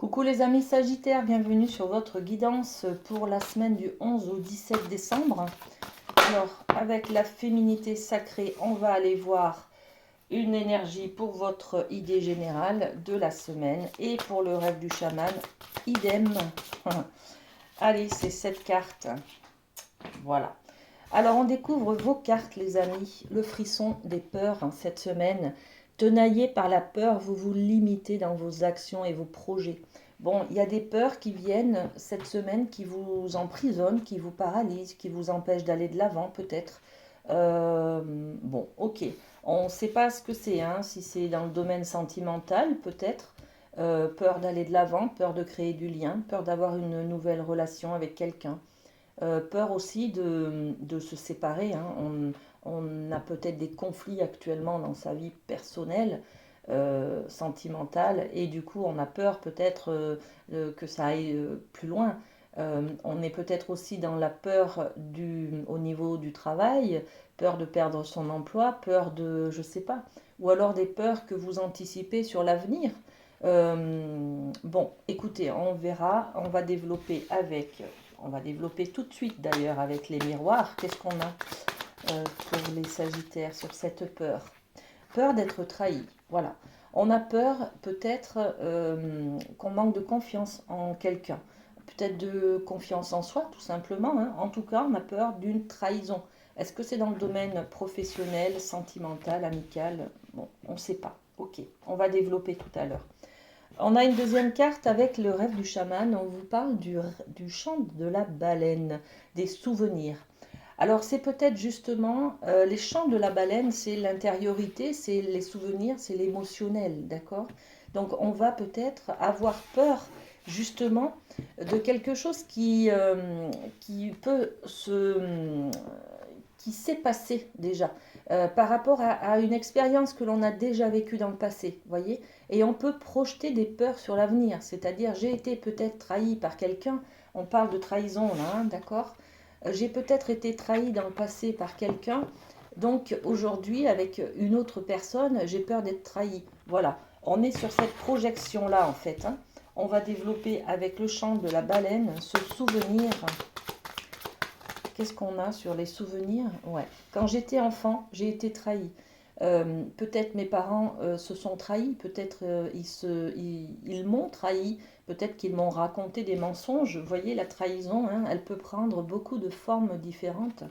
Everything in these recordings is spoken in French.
Coucou les amis Sagittaires, bienvenue sur votre guidance pour la semaine du 11 au 17 décembre. Alors, avec la féminité sacrée, on va aller voir une énergie pour votre idée générale de la semaine. Et pour le rêve du chaman, idem. Allez, c'est cette carte. Voilà. Alors, on découvre vos cartes, les amis. Le frisson des peurs cette semaine. Tenaillé par la peur, vous vous limitez dans vos actions et vos projets. Bon, il y a des peurs qui viennent cette semaine, qui vous emprisonnent, qui vous paralysent, qui vous empêchent d'aller de l'avant peut-être. Bon, ok. On ne sait pas ce que c'est, hein, si c'est dans le domaine sentimental peut-être. Peur d'aller de l'avant, peur de créer du lien, peur d'avoir une nouvelle relation avec quelqu'un. Peur aussi de se séparer, hein. On a peut-être des conflits actuellement dans sa vie personnelle, sentimentale, et du coup on a peur peut-être que ça aille plus loin. On est peut-être aussi dans la peur au niveau du travail, peur de perdre son emploi, peur de, je sais pas, ou alors des peurs que vous anticipez sur l'avenir. Bon, écoutez, on verra, on va développer tout de suite d'ailleurs avec les miroirs. Qu'est-ce qu'on a pour les Sagittaires sur cette peur? Peur d'être trahi, voilà. On a peur peut-être qu'on manque de confiance en quelqu'un, peut-être de confiance en soi tout simplement, hein. En tout cas, on a peur d'une trahison. Est-ce que c'est dans le domaine professionnel, sentimental, amical? Bon, on ne sait pas. Ok, on va développer tout à l'heure. On a une deuxième carte avec le rêve du chaman. On vous parle du chant de la baleine, des souvenirs. Alors c'est peut-être justement les chants de la baleine, c'est l'intériorité, c'est les souvenirs, c'est l'émotionnel, d'accord? Donc on va peut-être avoir peur justement de quelque chose qui peut qui s'est passé déjà, par rapport à une expérience que l'on a déjà vécue dans le passé, voyez. Et on peut projeter des peurs sur l'avenir, c'est-à-dire j'ai été peut-être trahi par quelqu'un, on parle de trahison là, hein, d'accord. J'ai peut-être été trahi dans le passé par quelqu'un, donc aujourd'hui avec une autre personne, j'ai peur d'être trahi. Voilà, on est sur cette projection-là en fait, hein. On va développer avec le chant de la baleine ce souvenir. Qu'est-ce qu'on a sur les souvenirs? Ouais. Quand j'étais enfant, j'ai été trahie. Peut-être mes parents se sont trahis, peut-être ils m'ont trahi, peut-être qu'ils m'ont raconté des mensonges. Vous voyez, la trahison, hein, elle peut prendre beaucoup de formes différentes.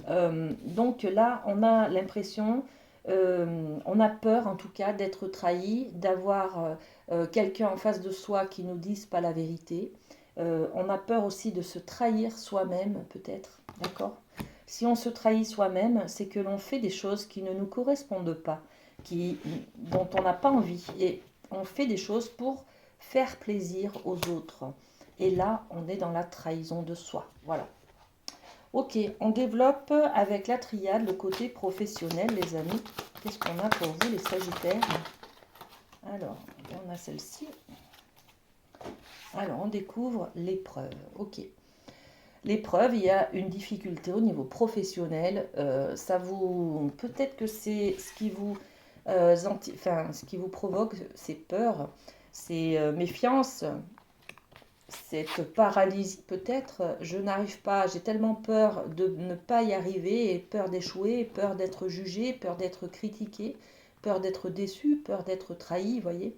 Donc là, on a l'impression, on a peur en tout cas d'être trahi, d'avoir quelqu'un en face de soi qui nous dise pas la vérité. On a peur aussi de se trahir soi-même, peut-être, d'accord? Si on se trahit soi-même, c'est que l'on fait des choses qui ne nous correspondent pas, dont on n'a pas envie. Et on fait des choses pour faire plaisir aux autres. Et là, on est dans la trahison de soi. Voilà. Ok, on développe avec la triade le côté professionnel, les amis. Qu'est-ce qu'on a pour vous, les Sagittaires? Alors, on a celle-ci. Alors, on découvre l'épreuve. Ok. L'épreuve, il y a une difficulté au niveau professionnel. Peut-être que c'est ce qui vous, ce qui vous provoque ces peurs, ces méfiances, cette paralysie peut-être. Je n'arrive pas, j'ai tellement peur de ne pas y arriver, et peur d'échouer, peur d'être jugé, peur d'être critiqué, peur d'être déçu, peur d'être trahi, vous voyez,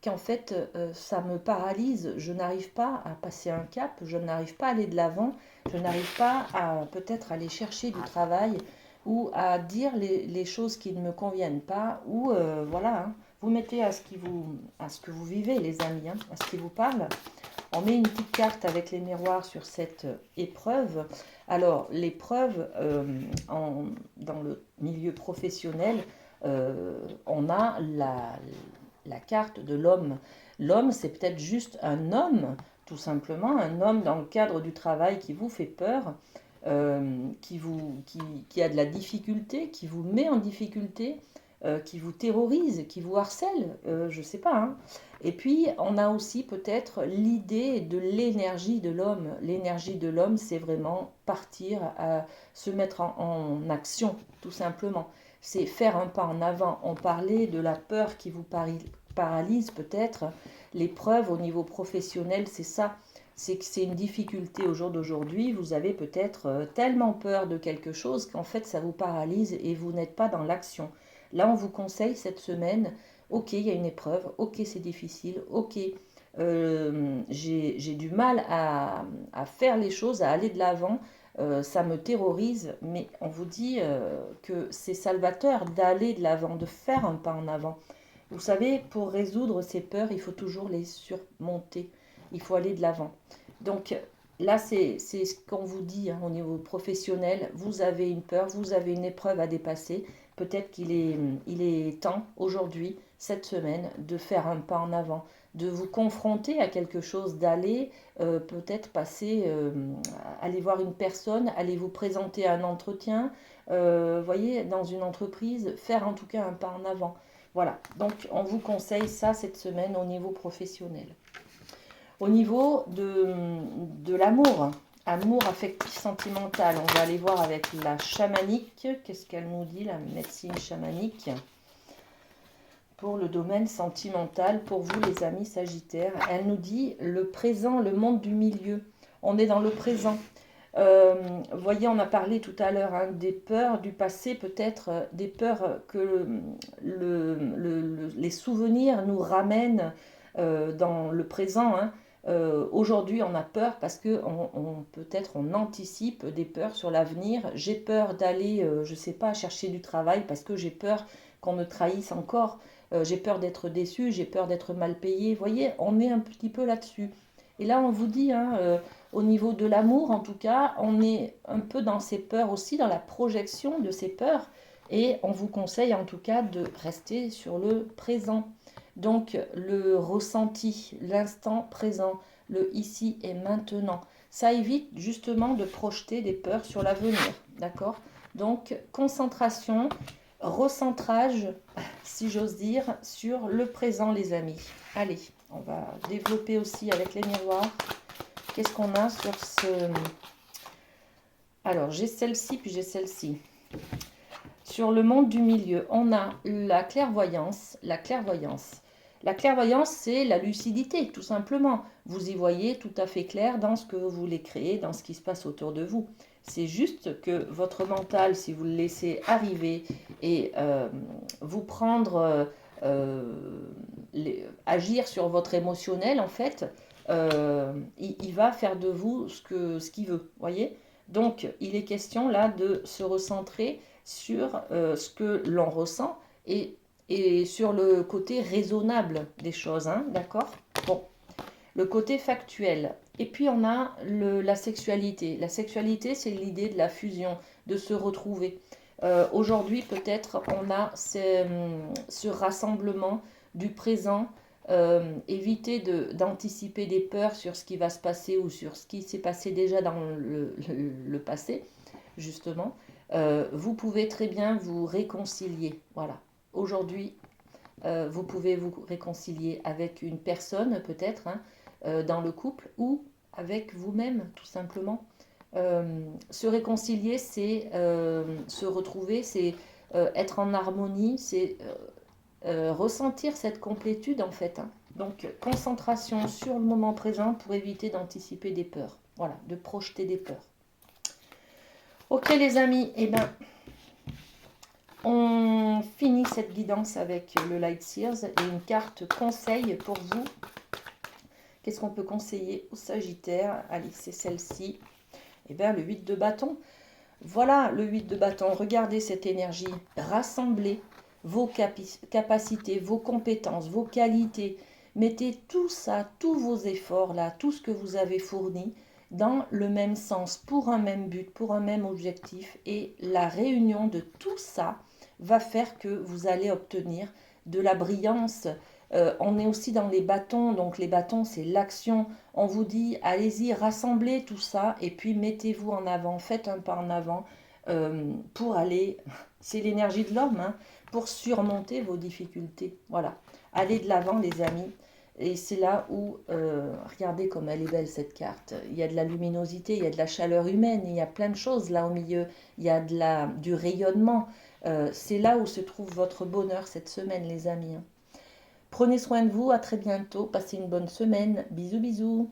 qu'en fait ça me paralyse, je n'arrive pas à passer un cap, je n'arrive pas à aller de l'avant, je n'arrive pas à peut-être aller chercher du travail ou à dire les choses qui ne me conviennent pas, ou voilà, hein, vous mettez à ce que vous vivez, les amis, hein, à ce qui vous parle. On met une petite carte avec les miroirs sur cette épreuve. Alors l'épreuve, dans le milieu professionnel, on a la carte de l'homme. L'homme, c'est peut-être juste un homme, tout simplement, un homme dans le cadre du travail qui vous fait peur, qui a de la difficulté, qui vous met en difficulté, qui vous terrorise, qui vous harcèle, je ne sais pas, hein. Et puis, on a aussi peut-être l'idée de l'énergie de l'homme. L'énergie de l'homme, c'est vraiment partir, se mettre en action, tout simplement. C'est faire un pas en avant. On parlait de la peur qui vous paralyse peut-être. L'épreuve au niveau professionnel, c'est ça. C'est que c'est une difficulté au jour d'aujourd'hui. Vous avez peut-être tellement peur de quelque chose qu'en fait, ça vous paralyse et vous n'êtes pas dans l'action. Là, on vous conseille cette semaine, ok, il y a une épreuve, ok, c'est difficile, ok, j'ai du mal à faire les choses, à aller de l'avant, ça me terrorise, mais on vous dit que c'est salvateur d'aller de l'avant, de faire un pas en avant. Vous savez, pour résoudre ces peurs, il faut toujours les surmonter, il faut aller de l'avant. Donc là, c'est ce qu'on vous dit hein, au niveau professionnel, vous avez une peur, vous avez une épreuve à dépasser, peut-être il est temps aujourd'hui, cette semaine, de faire un pas en avant, de vous confronter à quelque chose, d'aller peut-être passer, aller voir une personne, aller vous présenter à un entretien, voyez, dans une entreprise, faire en tout cas un pas en avant. Voilà, donc on vous conseille ça cette semaine au niveau professionnel. Au niveau de l'amour, amour affectif sentimental, on va aller voir avec la chamanique, qu'est-ce qu'elle nous dit, la médecine chamanique pour le domaine sentimental, pour vous les amis sagittaires. Elle nous dit le présent, le monde du milieu. On est dans le présent. Voyez, on a parlé tout à l'heure hein, des peurs du passé, peut-être des peurs que les souvenirs nous ramènent dans le présent. Hein. Aujourd'hui, on a peur parce que peut-être on anticipe des peurs sur l'avenir. J'ai peur d'aller, je ne sais pas, chercher du travail parce que j'ai peur qu'on me trahisse encore. J'ai peur d'être déçu, j'ai peur d'être mal payé. Vous voyez, on est un petit peu là-dessus. Et là, on vous dit, hein, au niveau de l'amour, en tout cas, on est un peu dans ces peurs aussi, dans la projection de ces peurs. Et on vous conseille en tout cas de rester sur le présent. Donc, le ressenti, l'instant présent, le ici et maintenant. Ça évite justement de projeter des peurs sur l'avenir. D'accord? Donc, concentration, recentrage, si j'ose dire, sur le présent, les amis. Allez, on va développer aussi avec les miroirs. Qu'est-ce qu'on a sur ce... Alors, j'ai celle-ci, puis j'ai celle-ci. Sur le monde du milieu, on a la clairvoyance. La clairvoyance, c'est la lucidité, tout simplement. Vous y voyez tout à fait clair dans ce que vous voulez créer, dans ce qui se passe autour de vous. C'est juste que votre mental, si vous le laissez arriver et vous prendre, agir sur votre émotionnel, en fait, il va faire de vous ce qu'il veut, voyez. Donc, il est question là de se recentrer sur ce que l'on ressent et sur le côté raisonnable des choses, hein, d'accord? Bon, le côté factuel. Et puis on a la sexualité. La sexualité, c'est l'idée de la fusion, de se retrouver. Aujourd'hui, peut-être, on a ce rassemblement du présent. Éviter d'anticiper des peurs sur ce qui va se passer ou sur ce qui s'est passé déjà dans le passé, justement. Vous pouvez très bien vous réconcilier. Voilà. Aujourd'hui, vous pouvez vous réconcilier avec une personne, peut-être, hein, dans le couple, ou avec vous-même, tout simplement. Se réconcilier, c'est se retrouver, c'est être en harmonie, c'est ressentir cette complétude, en fait. Hein. Donc, concentration sur le moment présent pour éviter d'anticiper des peurs. Voilà, de projeter des peurs. Ok les amis, eh ben, on finit cette guidance avec le Light Seers et une carte conseil pour vous. Qu'est-ce qu'on peut conseiller aux Sagittaires? Allez, c'est celle-ci. Eh bien, le 8 de bâton. Voilà le 8 de bâton. Regardez cette énergie. Rassemblez vos capacités, vos compétences, vos qualités. Mettez tout ça, tous vos efforts là, tout ce que vous avez fourni dans le même sens, pour un même but, pour un même objectif. Et la réunion de tout ça va faire que vous allez obtenir de la brillance. On est aussi dans les bâtons, donc les bâtons c'est l'action. On vous dit allez-y, rassemblez tout ça et puis mettez-vous en avant, faites un pas en avant pour aller, c'est l'énergie de l'homme, hein, pour surmonter vos difficultés. Voilà, allez de l'avant les amis. Et c'est là où, regardez comme elle est belle cette carte, il y a de la luminosité, il y a de la chaleur humaine, il y a plein de choses là au milieu, il y a du rayonnement. C'est là où se trouve votre bonheur cette semaine les amis. Hein. Prenez soin de vous, à très bientôt, passez une bonne semaine. Bisous bisous.